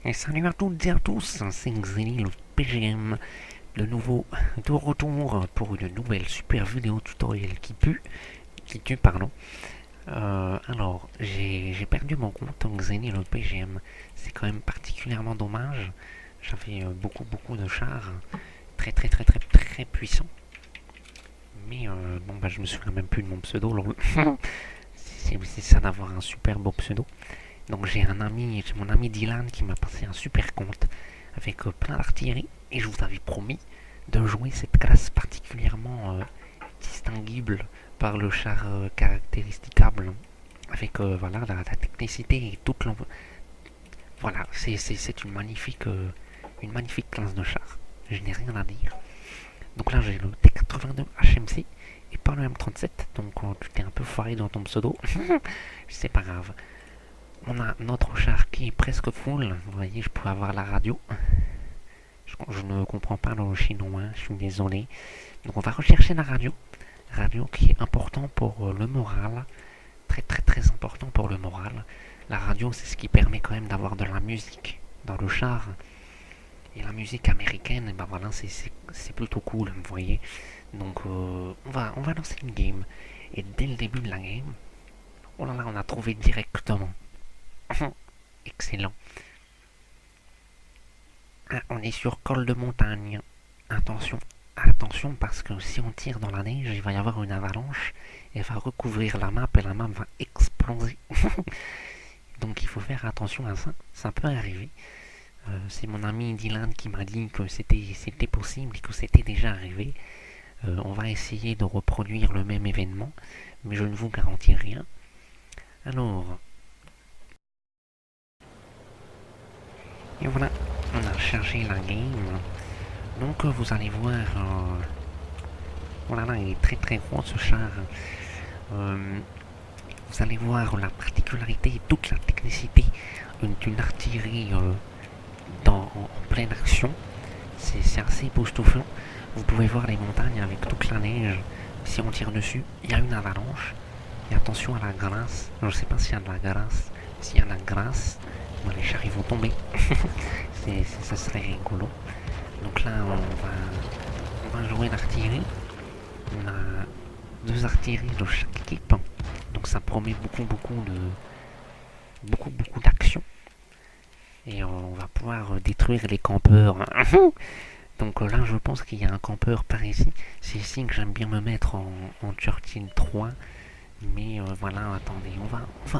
Et salut à toutes et à tous, c'est Xeni, le PGM, de nouveau de retour pour une nouvelle super vidéo tutoriel qui tue, pardon. Alors, j'ai perdu mon compte Xeni, le PGM, c'est quand même particulièrement dommage. J'avais beaucoup de chars, très puissants. Mais bon, bah, je me souviens même plus de mon pseudo, c'est ça d'avoir un super beau pseudo. Donc j'ai mon ami Dylan qui m'a passé un super compte avec plein d'artillerie et je vous avais promis de jouer cette classe particulièrement distinguible par le char caractéristicable avec voilà la technicité et voilà, c'est une magnifique classe de char. Je n'ai rien à dire. Donc là j'ai le T82 HMC et pas le M37, donc tu t'es un peu foiré dans ton pseudo. C'est pas grave. On a notre char qui est presque full. Vous voyez, je peux avoir la radio. Je ne comprends pas le chinois, je suis désolé. Donc on va rechercher la radio. Radio qui est important pour le moral. Très important pour le moral. La radio, c'est ce qui permet quand même d'avoir de la musique dans le char. Et la musique américaine, et ben voilà, c'est plutôt cool, vous voyez. Donc on va lancer une game. Et dès le début de la game, oh là là, on a trouvé directement. Excellent. Ah, on est sur col de montagne. Attention parce que si on tire dans la neige, il va y avoir une avalanche. Elle va recouvrir la map et la map va exploser. Donc il faut faire attention à ça. Ça peut arriver. C'est mon ami Dylan qui m'a dit que c'était possible et que c'était déjà arrivé. On va essayer de reproduire le même événement, mais je ne vous garantis rien. Alors, et voilà, on a chargé la game. Donc vous allez voir, oh là là, il est très gros ce char. Vous allez voir la particularité et toute la technicité d'une artillerie en pleine action. C'est assez époustouflant. Vous pouvez voir les montagnes avec toute la neige. Si on tire dessus, il y a une avalanche. Et attention à la glace. Je ne sais pas s'il y a de la glace. S'il y a de la glace, les chars ils vont tomber. Ça serait rigolo. Donc là, on va jouer l'artillerie. On a deux artilleries de chaque équipe. Donc ça promet beaucoup d'action. Et on va pouvoir détruire les campeurs. Donc là, je pense qu'il y a un campeur par ici. C'est ici que j'aime bien me mettre en Churchill 3. Mais voilà, attendez,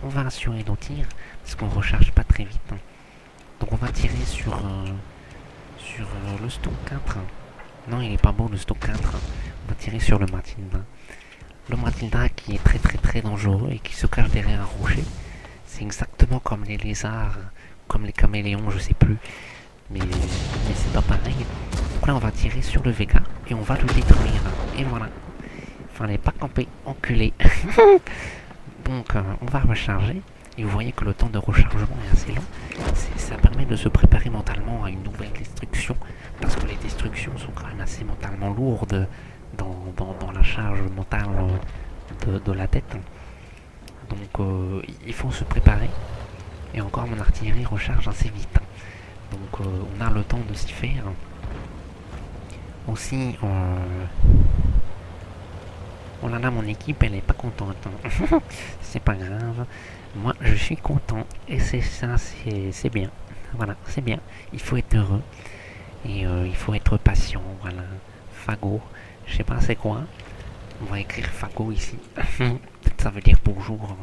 on va assurer nos tirs parce qu'on recharge pas très vite. Donc on va tirer sur le stock 4. Non, il est pas beau le stock 4. On va tirer sur le Matilda. Le Matilda qui est très dangereux et qui se cache derrière un rocher. C'est exactement comme les lézards, comme les caméléons, je sais plus. Mais c'est pas pareil. Donc là on va tirer sur le Vega et on va le détruire. Et voilà. Fallait pas camper, enculé. Donc on va recharger. Et vous voyez que le temps de rechargement est assez long. Ça permet de se préparer mentalement à une nouvelle destruction. Parce que les destructions sont quand même assez mentalement lourdes dans la charge mentale de la tête. Donc il faut se préparer. Et encore mon artillerie recharge assez vite. Donc on a le temps de s'y faire. Aussi, oh là là, mon équipe elle est pas contente. C'est pas grave. Moi je suis content. Et c'est ça, c'est bien. Voilà, c'est bien. Il faut être heureux. Et il faut être patient. Voilà. Fago. Je sais pas c'est quoi. On va écrire Fago ici. Peut-être ça veut dire bonjour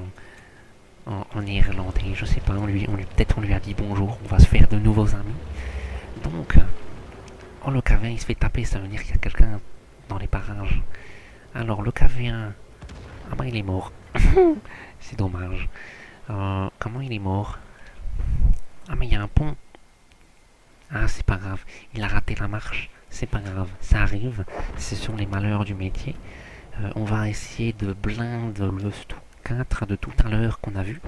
en néerlandais. Je sais pas. Peut-être on lui a dit bonjour. On va se faire de nouveaux amis. Donc, oh le KV1 il se fait taper. Ça veut dire qu'il y a quelqu'un dans les parages. Alors le KV1, ah bah il est mort. C'est dommage. Comment il est mort? Ah mais il y a un pont. Ah c'est pas grave, il a raté la marche. C'est pas grave, ça arrive. Ce sont les malheurs du métier. On va essayer de blinder le stock 4 de tout à l'heure qu'on a vu.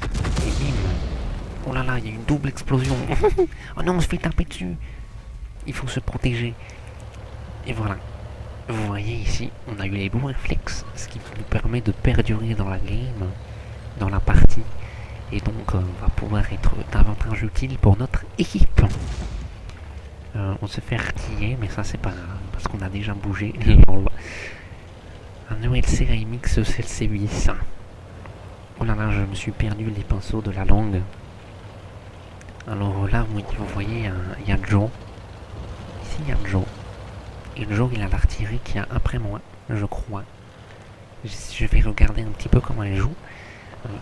Et bim. Oh là là, il y a une double explosion. Oh non, on se fait taper dessus. Il faut se protéger. Et voilà. Vous voyez ici, on a eu les bons réflexes, ce qui nous permet de perdurer dans la game, dans la partie. et donc va pouvoir être davantage utile pour notre équipe. On se fait artiller, mais ça c'est pas grave, parce qu'on a déjà bougé. Un OLC Remix CLC8. Oh là là, je me suis perdu les pinceaux de la langue. Alors là, vous voyez, il y a Joe. Ici, il y a Joe. Et Joe, il a l'artillerie qui est après moi, je crois. Je vais regarder un petit peu comment il joue.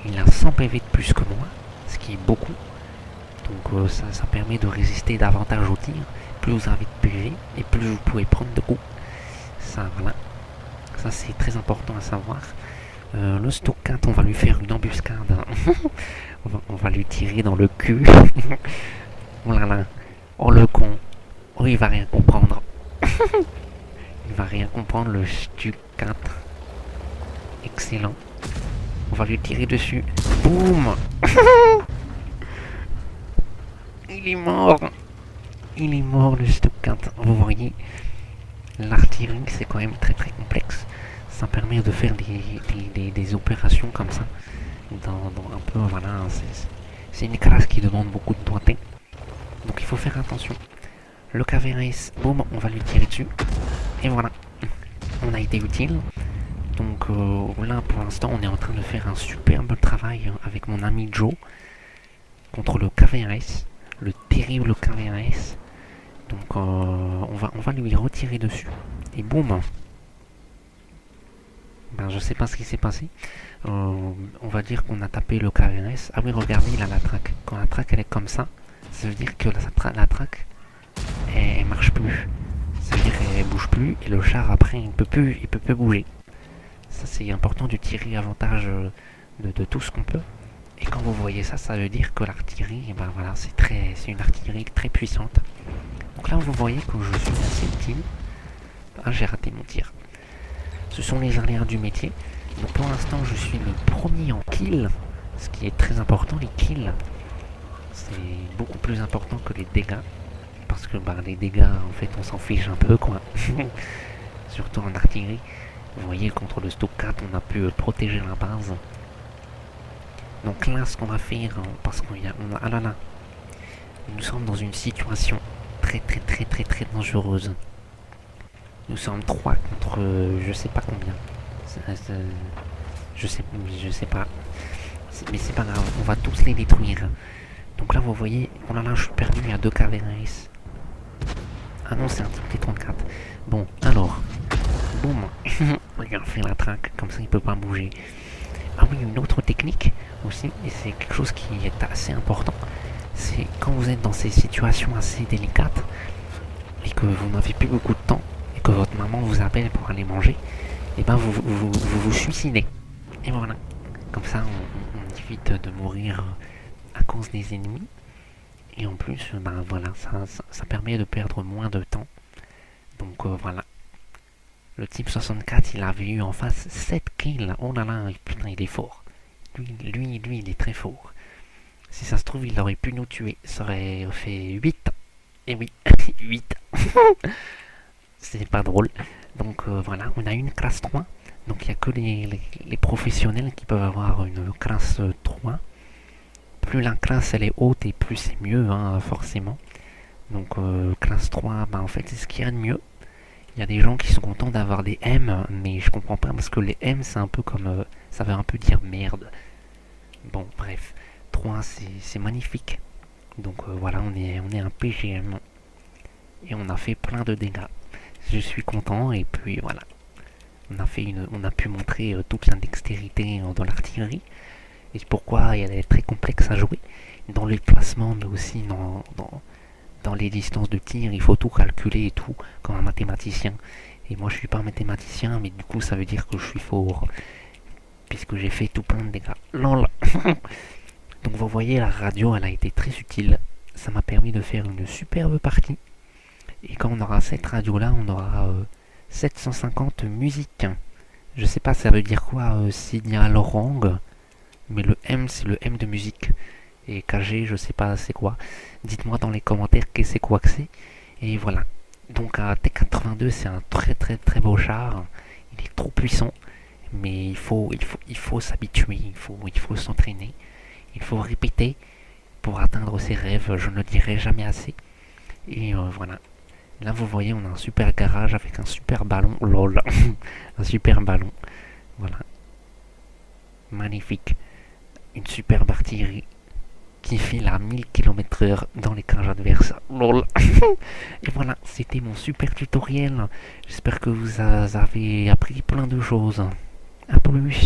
Il a 100 PV de plus que moi, ce qui est beaucoup. Donc ça permet de résister davantage au tir. Plus vous avez de PV et plus vous pouvez prendre de coups. Ça, voilà. Ça, c'est très important à savoir. Le Stock 4, on va lui faire une embuscade. on va lui tirer dans le cul. Oh là là. Oh le con. Oh, il va rien comprendre. Il va rien comprendre, le Stuck 4. Excellent. On va lui tirer dessus. Boum. Il est mort. Il est mort, le Stock 4. Vous voyez, l'artillerie, c'est quand même très très complexe. Ça permet de faire des opérations comme ça. Dans un peu, voilà, c'est une classe qui demande beaucoup de doigté. Donc il faut faire attention. Le KVRS, boum, on va lui tirer dessus. Et voilà, on a été utile. Donc là, pour l'instant, on est en train de faire un superbe travail avec mon ami Joe contre le KVRS, le terrible KVRS. Donc on va lui retirer dessus. Et boum. Ben, je sais pas ce qui s'est passé. On va dire qu'on a tapé le KVRS. Ah oui, regardez, il a la traque. Quand la traque elle est comme ça veut dire que la traque elle marche plus. Ça veut dire qu'elle bouge plus et le char après il peut plus bouger. Ça c'est important de tirer avantage de tout ce qu'on peut. Et quand vous voyez ça, ça veut dire que l'artillerie, ben voilà, c'est une artillerie très puissante. Donc là vous voyez que je suis assez utile. Ah, j'ai raté mon tir. Ce sont les aléas du métier. Donc pour l'instant je suis le premier en kill. Ce qui est très important, les kills. C'est beaucoup plus important que les dégâts. Parce que bah, les dégâts, en fait, on s'en fiche un peu, quoi. Surtout en artillerie. Vous voyez, contre le Stock 4, on a pu protéger la base. Donc là, ce qu'on va faire, parce qu'on a... Ah là là. Nous sommes dans une situation très très très très très dangereuse. Nous sommes 3 contre je sais pas combien. Je sais pas. Mais c'est pas grave, on va tous les détruire. Donc là vous voyez, oh là là, je suis perdu, il y a 2 KVRS. Ah non, c'est un type T34. Bon, alors, boum. Regarde, fait la traque, comme ça il peut pas bouger. Ah oui, une autre technique aussi, et c'est quelque chose qui est assez important. C'est quand vous êtes dans ces situations assez délicates, et que vous n'avez plus beaucoup de temps, et que votre maman vous appelle pour aller manger, et ben vous suicidez. Et voilà. Comme ça, on évite de mourir à cause des ennemis. Et en plus, ben voilà, ça permet de perdre moins de temps. Donc voilà. Le type 64, il avait eu en face 7 kills. Oh là là, putain, il est fort. Lui, il est très fort. Si ça se trouve, il aurait pu nous tuer. Ça aurait fait 8. Et oui, 8. C'est pas drôle. Donc voilà, on a une classe 3. Donc il n'y a que les professionnels qui peuvent avoir une classe 3. Plus la classe elle est haute et plus c'est mieux, hein, forcément. Donc classe 3, bah, en fait c'est ce qu'il y a de mieux. Il y a des gens qui sont contents d'avoir des M, mais je comprends pas parce que les M c'est un peu comme... ça veut un peu dire merde. Bon bref, 3 c'est magnifique. Donc voilà, on est un PGM. Et on a fait plein de dégâts. Je suis content et puis voilà. On a pu montrer toute la dextérité de l'artillerie. Et pourquoi elle est très complexe à jouer. Dans les placements, mais aussi dans les distances de tir, il faut tout calculer et tout, comme un mathématicien. Et moi je suis pas un mathématicien, mais du coup ça veut dire que je suis fort. Puisque j'ai fait tout plein de dégâts. LOL. Donc vous voyez, la radio elle a été très utile. Ça m'a permis de faire une superbe partie. Et quand on aura cette radio là, on aura 750 musiques. Je sais pas ça veut dire quoi, signal rang. Mais le M c'est le M de musique. Et KG je sais pas c'est quoi. Dites-moi dans les commentaires que c'est quoi que c'est. Et voilà. Donc T82 c'est un très très très beau char. Il est trop puissant. Mais il faut s'habituer, il faut s'entraîner. Il faut répéter pour atteindre ses rêves, je ne dirai jamais assez. Et voilà. Là, vous voyez, on a un super garage avec un super ballon. Lol. Un super ballon. Voilà. Magnifique. Une superbe artillerie qui file à 1000 km/h dans les cages adverses. Lol. Et voilà, c'était mon super tutoriel. J'espère que vous avez appris plein de choses. À plus.